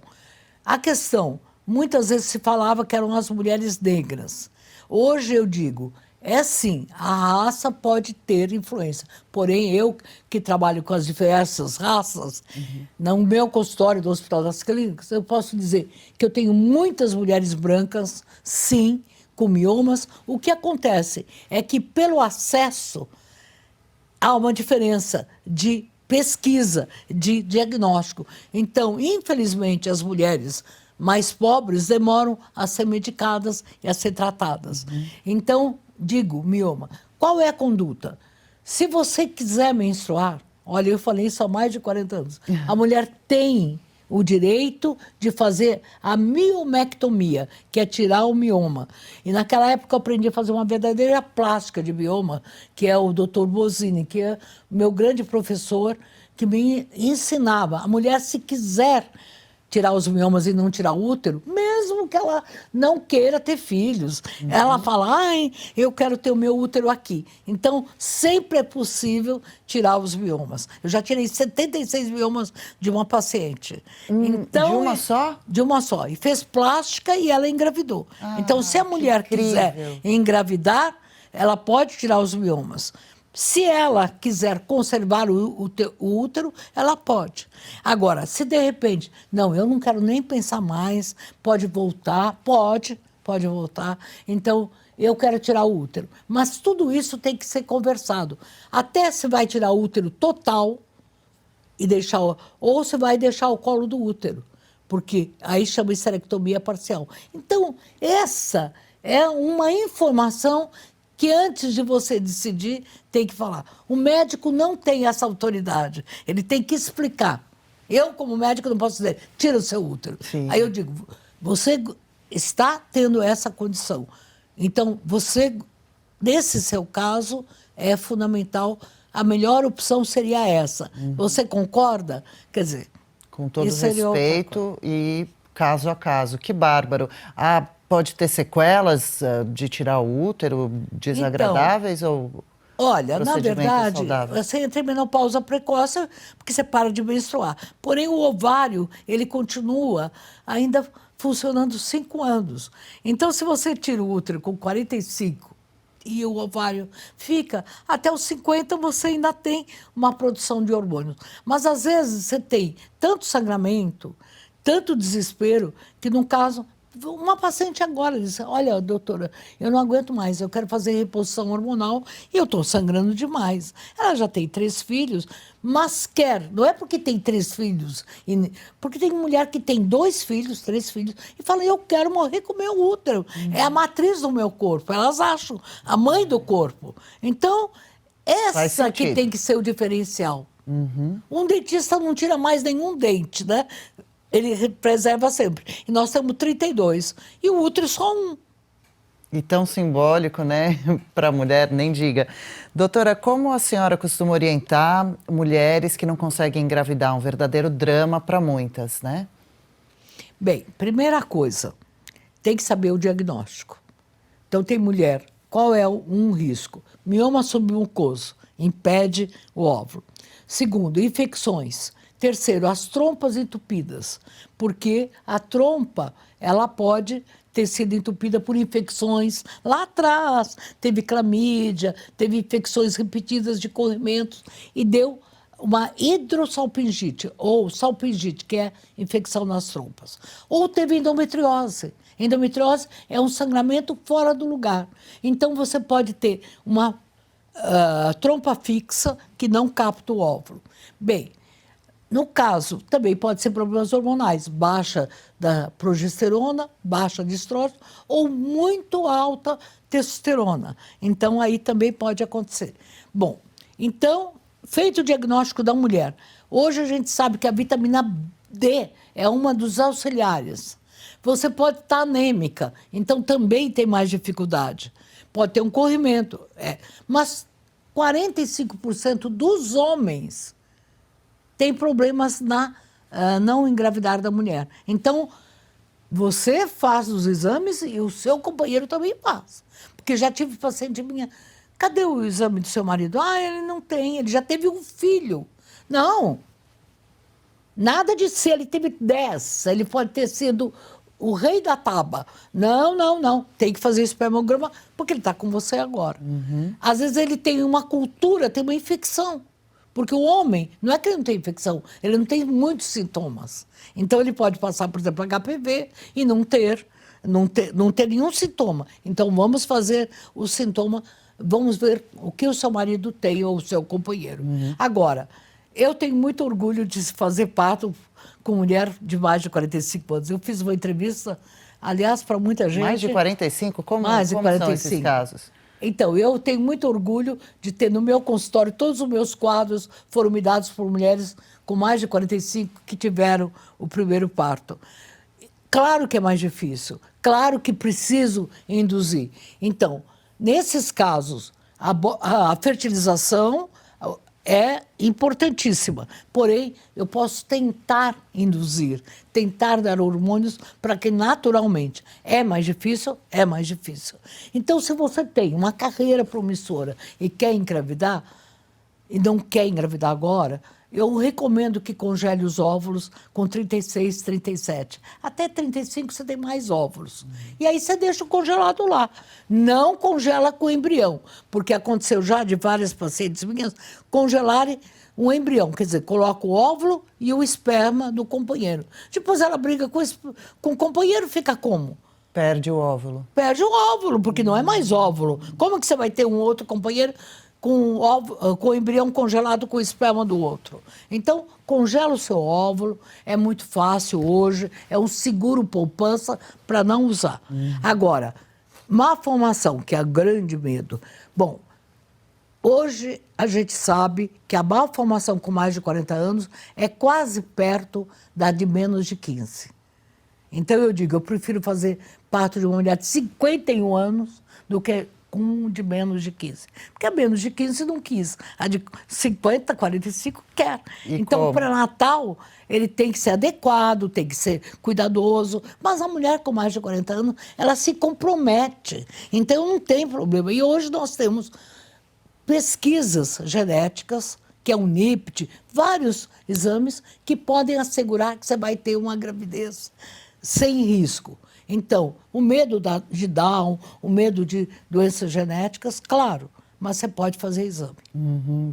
A questão, muitas vezes se falava que eram as mulheres negras. Hoje eu digo, é sim, a raça pode ter influência. Porém, eu que trabalho com as diversas raças, no meu consultório do Hospital das Clínicas, eu posso dizer que eu tenho muitas mulheres brancas, sim, com miomas. O que acontece é que, pelo acesso, há uma diferença de pesquisa, de diagnóstico. Então, infelizmente, as mulheres mais pobres demoram a ser medicadas e a ser tratadas. Então, digo, mioma, qual é a conduta? Se você quiser menstruar, olha, eu falei isso há mais de 40 anos, a mulher tem o direito de fazer a miomectomia, que é tirar o mioma. E naquela época eu aprendi a fazer uma verdadeira plástica de mioma, que é o Dr. Bosini, que é o meu grande professor, que me ensinava. A mulher, se quiser tirar os miomas e não tirar o útero, mesmo que ela não queira ter filhos. Ela fala, ai, eu quero ter o meu útero aqui. Então, sempre é possível tirar os miomas. Eu já tirei 76 miomas de uma paciente. Então, de uma só? De uma só. E fez plástica e ela engravidou. Então, se a mulher quiser engravidar, ela pode tirar os miomas. Se ela quiser conservar o útero, ela pode. Agora, se de repente, não, eu não quero nem pensar mais, pode voltar, pode voltar. Então, eu quero tirar o útero. Mas tudo isso tem que ser conversado. Até se vai tirar o útero total e deixar, ou se vai deixar o colo do útero, porque aí chama histerectomia parcial. Então, essa é uma informação que antes de você decidir, tem que falar. O médico não tem essa autoridade, ele tem que explicar. Eu, como médico, não posso dizer, tira o seu útero. Sim. Aí eu digo, você está tendo essa condição. Então, você, nesse seu caso, é fundamental, a melhor opção seria essa. Você concorda? Quer dizer, com todo respeito e caso a caso. Que bárbaro. Pode ter sequelas de tirar o útero desagradáveis ou olha, na verdade, saudável? você entra em menopausa precoce porque você para de menstruar. Porém, o ovário, ele continua ainda funcionando 5 anos. Então, se você tira o útero com 45 e o ovário fica, até os 50 você ainda tem uma produção de hormônios. Mas, às vezes, você tem tanto sangramento, tanto desespero, que, no caso, uma paciente agora disse, olha, doutora, eu não aguento mais, eu quero fazer reposição hormonal e eu estou sangrando demais. Ela já tem 3 filhos, mas quer, não é porque tem 3 filhos, porque tem mulher que tem 2 filhos, 3 filhos, e fala, eu quero morrer com o meu útero, é a matriz do meu corpo, elas acham, a mãe do corpo. Então, essa que tem que ser o diferencial. Um dentista não tira mais nenhum dente, né? Ele preserva sempre. E nós temos 32. E o útero só 1. E tão simbólico, né? Para a mulher, nem diga. Doutora, como a senhora costuma orientar mulheres que não conseguem engravidar? Um verdadeiro drama para muitas, né? Bem, primeira coisa, tem que saber o diagnóstico. Então, tem mulher, qual é um risco? Mioma submucoso, impede o óvulo. Segundo, infecções. Terceiro, as trompas entupidas, porque a trompa, ela pode ter sido entupida por infecções lá atrás, teve clamídia, teve infecções repetidas de corrimentos e deu uma hidrossalpingite, ou salpingite, que é infecção nas trompas. Ou teve endometriose. Endometriose é um sangramento fora do lugar. Então, você pode ter uma trompa fixa que não capta o óvulo. Bem, No caso, também pode ser problemas hormonais, baixa da progesterona, baixa de estrógeno ou muito alta testosterona. Então, aí também pode acontecer. Bom, então, feito o diagnóstico da mulher, hoje a gente sabe que a vitamina D é uma dos auxiliares. Você pode estar anêmica, então também tem mais dificuldade. Pode ter um corrimento, mas 45% dos homens tem problemas na não engravidar da mulher. Então, você faz os exames e o seu companheiro também faz. Porque já tive paciente minha, cadê o exame do seu marido? Ah, ele não tem, ele já teve um filho. Não, nada de ser, ele teve 10, ele pode ter sido o rei da taba. Não, não, não, tem que fazer espermograma porque ele está com você agora. Às vezes ele tem uma cultura, tem uma infecção. Porque o homem, não é que ele não tem infecção, ele não tem muitos sintomas. Então, ele pode passar, por exemplo, HPV e não ter nenhum sintoma. Então, vamos fazer o sintoma, vamos ver o que o seu marido tem ou o seu companheiro. Agora, eu tenho muito orgulho de fazer parto com mulher de mais de 45 anos. Eu fiz uma entrevista, aliás, para muita gente... Mais de 45? Como mais de 45. São esses casos? Então, eu tenho muito orgulho de ter no meu consultório, todos os meus quadros foram me dados por mulheres com mais de 45 que tiveram o primeiro parto. Claro que é mais difícil, claro que preciso induzir. Então, nesses casos, a fertilização é importantíssima. Porém, eu posso tentar induzir, tentar dar hormônios para que naturalmente é mais difícil, é mais difícil. Então, se você tem uma carreira promissora e quer engravidar, e não quer engravidar agora, eu recomendo que congele os óvulos com 36, 37. Até 35 você tem mais óvulos. E aí você deixa o congelado lá. Não congela com o embrião, porque aconteceu já de várias pacientes minhas congelarem um embrião. Quer dizer, coloca o óvulo e o esperma do companheiro. Depois ela briga com o companheiro, fica como? Perde o óvulo. Perde o óvulo, porque não é mais óvulo. Como que você vai ter um outro companheiro com o embrião congelado com o esperma do outro? Então, congela o seu óvulo, é muito fácil hoje, é um seguro poupança para não usar. Agora, malformação, que é o grande medo. Bom, hoje a gente sabe que a malformação com mais de 40 anos é quase perto da de menos de 15. Então, eu digo, eu prefiro fazer parto de uma mulher de 51 anos do que com um de menos de 15. Porque a menos de 15 não quis. A de 50, 45 quer. Então, o pré-natal, ele tem que ser adequado, tem que ser cuidadoso. Mas a mulher com mais de 40 anos, ela se compromete. Então, não tem problema. E hoje nós temos pesquisas genéticas, que é o NIPT, vários exames que podem assegurar que você vai ter uma gravidez sem risco. Então, o medo de Down, o medo de doenças genéticas, claro, mas você pode fazer exame.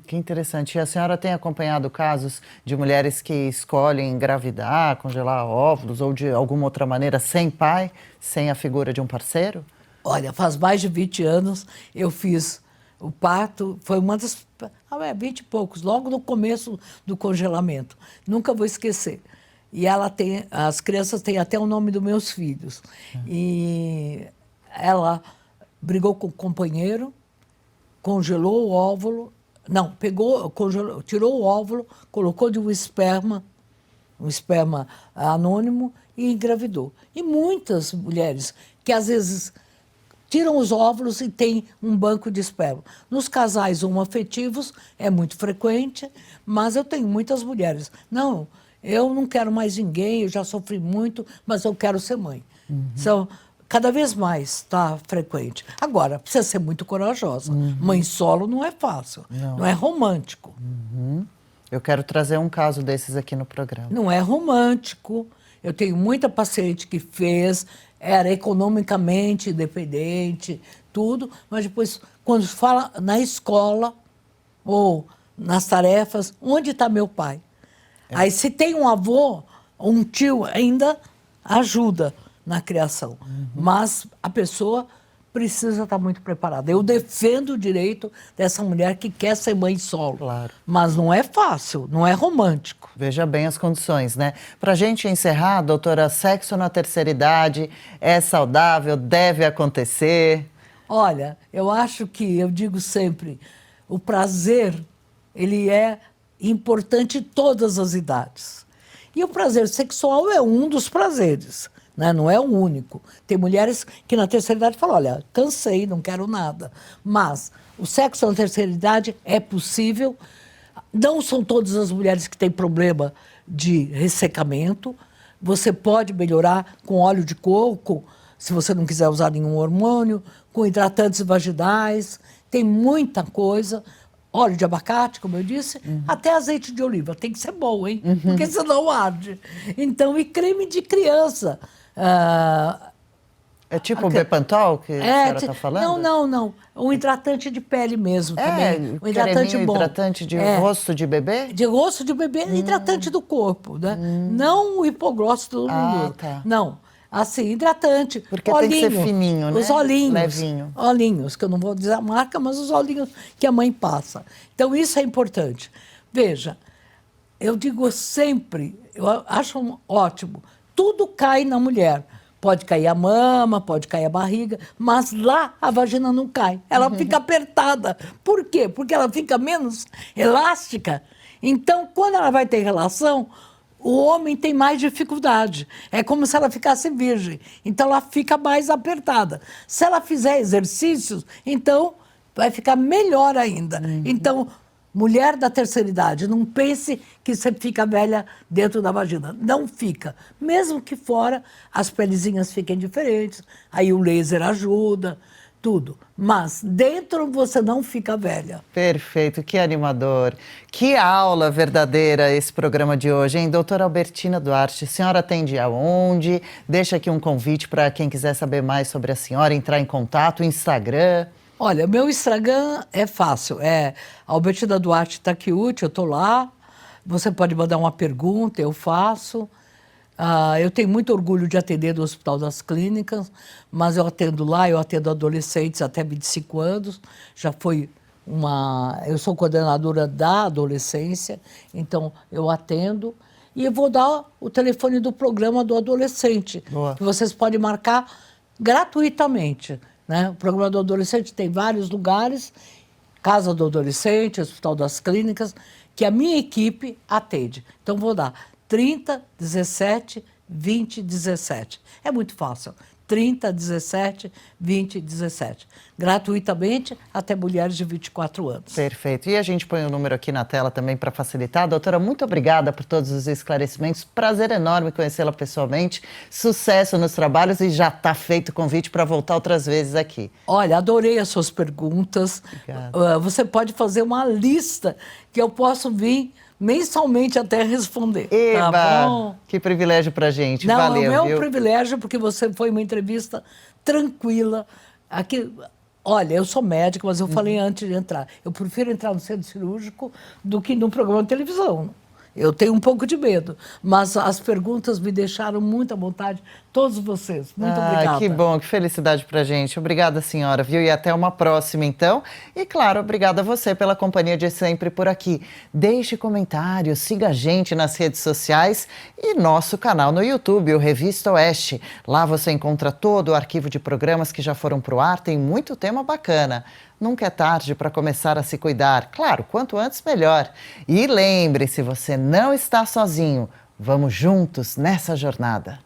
Que interessante. E a senhora tem acompanhado casos de mulheres que escolhem engravidar, congelar óvulos ou de alguma outra maneira sem pai, sem a figura de um parceiro? Olha, faz mais de 20 anos eu fiz o parto, foi uma das... 20 e poucos, logo no começo do congelamento. Nunca vou esquecer. E as crianças têm até o nome dos meus filhos. E ela brigou com o companheiro, congelou o óvulo, tirou o óvulo, colocou de um esperma anônimo e engravidou. E muitas mulheres que às vezes tiram os óvulos e têm um banco de esperma. Nos casais homoafetivos é muito frequente, mas eu tenho muitas mulheres. Não, eu não quero mais ninguém, eu já sofri muito, mas eu quero ser mãe. Então, cada vez mais está frequente. Agora, precisa ser muito corajosa. Mãe solo não é fácil, não é romântico. Eu quero trazer um caso desses aqui no programa. Não é romântico. Eu tenho muita paciente que fez, era economicamente independente, tudo, mas depois, quando fala na escola ou nas tarefas, onde está meu pai? Aí, se tem um avô, um tio, ainda ajuda na criação. Mas a pessoa precisa estar muito preparada. Eu defendo o direito dessa mulher que quer ser mãe solo. Claro. Mas não é fácil, não é romântico. Veja bem as condições, né? Para a gente encerrar, doutora, sexo na terceira idade é saudável, deve acontecer? Olha, eu acho que, eu digo sempre, o prazer, ele é importante em todas as idades. E o prazer sexual é um dos prazeres, né? Não é o único. Tem mulheres que na terceira idade falam, olha, cansei, não quero nada. Mas o sexo na terceira idade é possível. Não são todas as mulheres que têm problema de ressecamento. Você pode melhorar com óleo de coco, se você não quiser usar nenhum hormônio, com hidratantes vaginais, tem muita coisa. Óleo de abacate, como eu disse, até azeite de oliva. Tem que ser bom, hein? Porque senão arde. Então, e creme de criança. É tipo o Bepantol que a senhora está falando? Não. Um hidratante de pele mesmo também. Um hidratante bom. Hidratante de rosto de bebê? De rosto de bebê, hidratante do corpo, né? Não o hipoglós do mundo. Tá. Não. Assim, hidratante. Porque olhinho, tem que ser fininho, né? Os olhinhos. Levinho. Olhinhos, que eu não vou dizer a marca, mas os olhinhos que a mãe passa. Então, isso é importante. Veja, eu digo sempre, eu acho ótimo, tudo cai na mulher. Pode cair a mama, pode cair a barriga, mas lá a vagina não cai. Ela fica apertada. Por quê? Porque ela fica menos elástica. Então, quando ela vai ter relação, o homem tem mais dificuldade. É como se ela ficasse virgem. Então, ela fica mais apertada. Se ela fizer exercícios, então vai ficar melhor ainda. Então, mulher da terceira idade, não pense que você fica velha dentro da vagina. Não fica. Mesmo que fora as pelezinhas fiquem diferentes, aí o laser ajuda, tudo. Mas dentro você não fica velha. Perfeito, que animador. Que aula verdadeira esse programa de hoje, hein? Doutora Albertina Duarte, a senhora atende aonde? Deixa aqui um convite para quem quiser saber mais sobre a senhora, entrar em contato, Instagram. Olha, meu Instagram é fácil, é Albertina Duarte Takeuchi, eu estou lá. Você pode mandar uma pergunta, eu faço. Eu tenho muito orgulho de atender no Hospital das Clínicas, mas eu atendo lá, eu atendo adolescentes até 25 anos. Eu sou coordenadora da adolescência, então eu atendo. E eu vou dar o telefone do programa do adolescente, Boa. que vocês podem marcar gratuitamente. Né? O programa do adolescente tem vários lugares, Casa do Adolescente, Hospital das Clínicas, que a minha equipe atende. Então, vou dar 30 17 20 17. É muito fácil. 30 17 20 17. Gratuitamente até mulheres de 24 anos. Perfeito. E a gente põe o número aqui na tela também para facilitar. Doutora, muito obrigada por todos os esclarecimentos. Prazer enorme conhecê-la pessoalmente. Sucesso nos trabalhos e já está feito o convite para voltar outras vezes aqui. Olha, adorei as suas perguntas. Você pode fazer uma lista que eu posso vir mensalmente até responder. Eba, tá bom? Que privilégio pra gente. Não, Valeu, é um viu? privilégio porque você foi uma entrevista tranquila. Aqui, olha, eu sou médica, mas eu falei antes de entrar. Eu prefiro entrar no centro cirúrgico do que num programa de televisão. Eu tenho um pouco de medo, mas as perguntas me deixaram muito à vontade, todos vocês. Muito obrigada. Que bom, que felicidade pra gente. Obrigada, senhora, viu? E até uma próxima, então. E, claro, obrigada a você pela companhia de sempre por aqui. Deixe comentários, siga a gente nas redes sociais e nosso canal no YouTube, o Revista Oeste. Lá você encontra todo o arquivo de programas que já foram pro ar, tem muito tema bacana. Nunca é tarde para começar a se cuidar. Claro, quanto antes, melhor. E lembre-se, você não está sozinho. Vamos juntos nessa jornada.